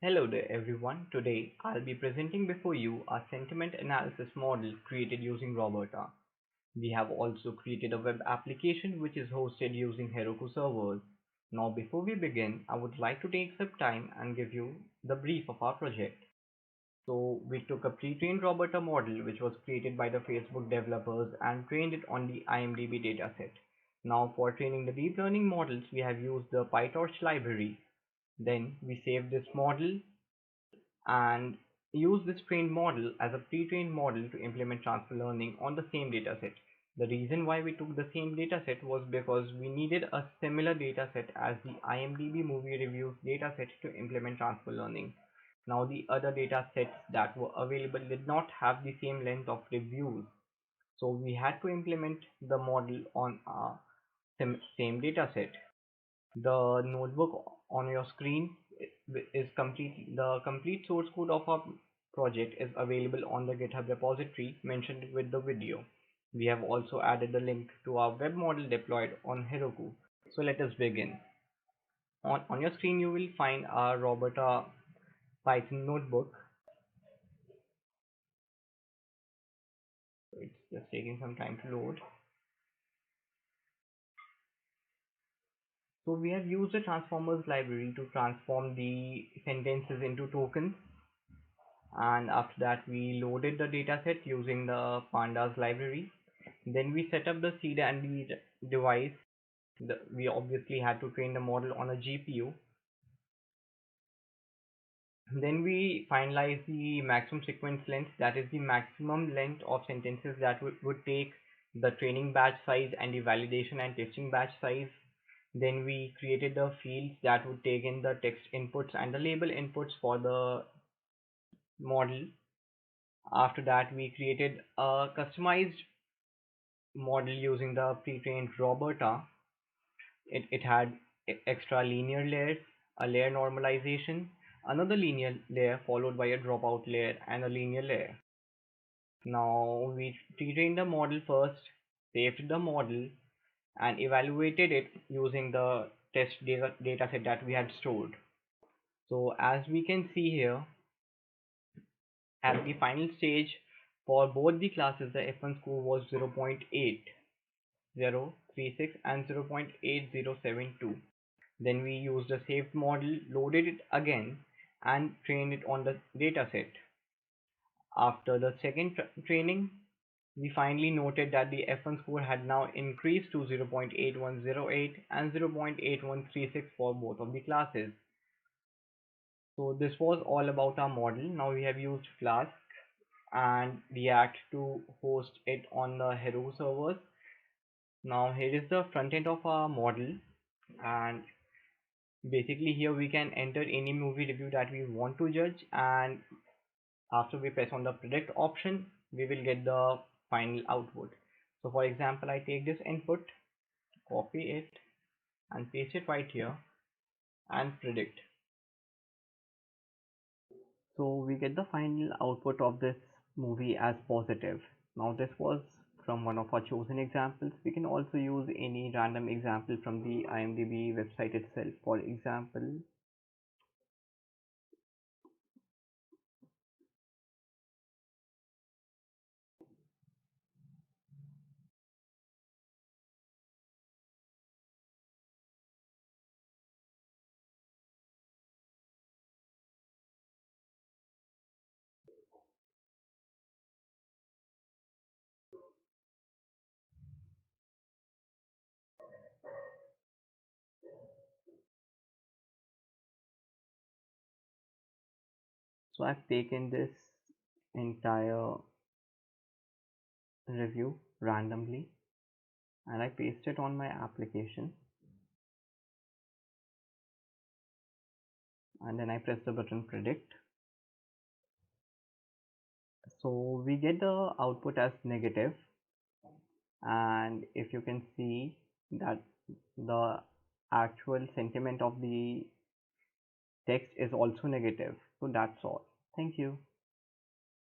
Hello there everyone. Today I'll be presenting before you a sentiment analysis model created using Roberta. We have also created a web application which is hosted using Heroku servers. Now before we begin, I would like to take some time and give you the brief of our project. So we took a pre-trained Roberta model which was created by the Facebook developers and trained it on the IMDb dataset. Now for training the deep learning models, we have used the PyTorch library. Then we saved this model and use this trained model as a pre-trained model to implement transfer learning on the same dataset. The reason why we took the same dataset was because we needed a similar dataset as the IMDb movie reviews dataset to implement transfer learning. Now the other datasets that were available did not have the same length of reviews, so we had to implement the model on a same dataset. The notebook on your screen is complete. The complete source code of our project is available on the GitHub repository mentioned with the video. We have also added the link to our web model deployed on Heroku. So let us begin. On your screen you will find our Roberta Python notebook. It's just taking some time to load. So we have used the transformers library to transform the sentences into tokens, and after that we loaded the dataset using the pandas library. Then we set up the seed and the device. We obviously had to train the model on a GPU. Then we finalize the maximum sequence length, that is the maximum length of sentences that would take the training batch size and the validation and testing batch size. Then we created the fields that would take in the text inputs and the label inputs for the model. After that, we created a customized model using the pre-trained Roberta. It had extra linear layers, a layer normalization, another linear layer followed by a dropout layer, and a linear layer. Now we pre-trained the model first, saved the model, and evaluated it using the test dataset that we had stored. So as we can see here, at the final stage for both the classes, the F1 score was 0.8036 and 0.8072. Then we used a saved model, loaded it again, and trained it on the dataset. After the second training, we finally noted that the F1 score had now increased to 0.8108 and 0.8136 for both of the classes. So this was all about our model. Now we have used Flask and React to host it on the Heroku servers. Now here is the front end of our model, and basically here we can enter any movie review that we want to judge, and after we press on the predict option, we will get the final output. So for example, I take this input, copy it and paste it right here and predict. So we get the final output of this movie as positive. Now this was from one of our chosen examples. We can also use any random example from the IMDb website itself. For example, so I've taken this entire review randomly and I paste it on my application, and then I press the button predict. So we get the output as negative, and if you can see that the actual sentiment of the text is also negative. So that's all. Thank you.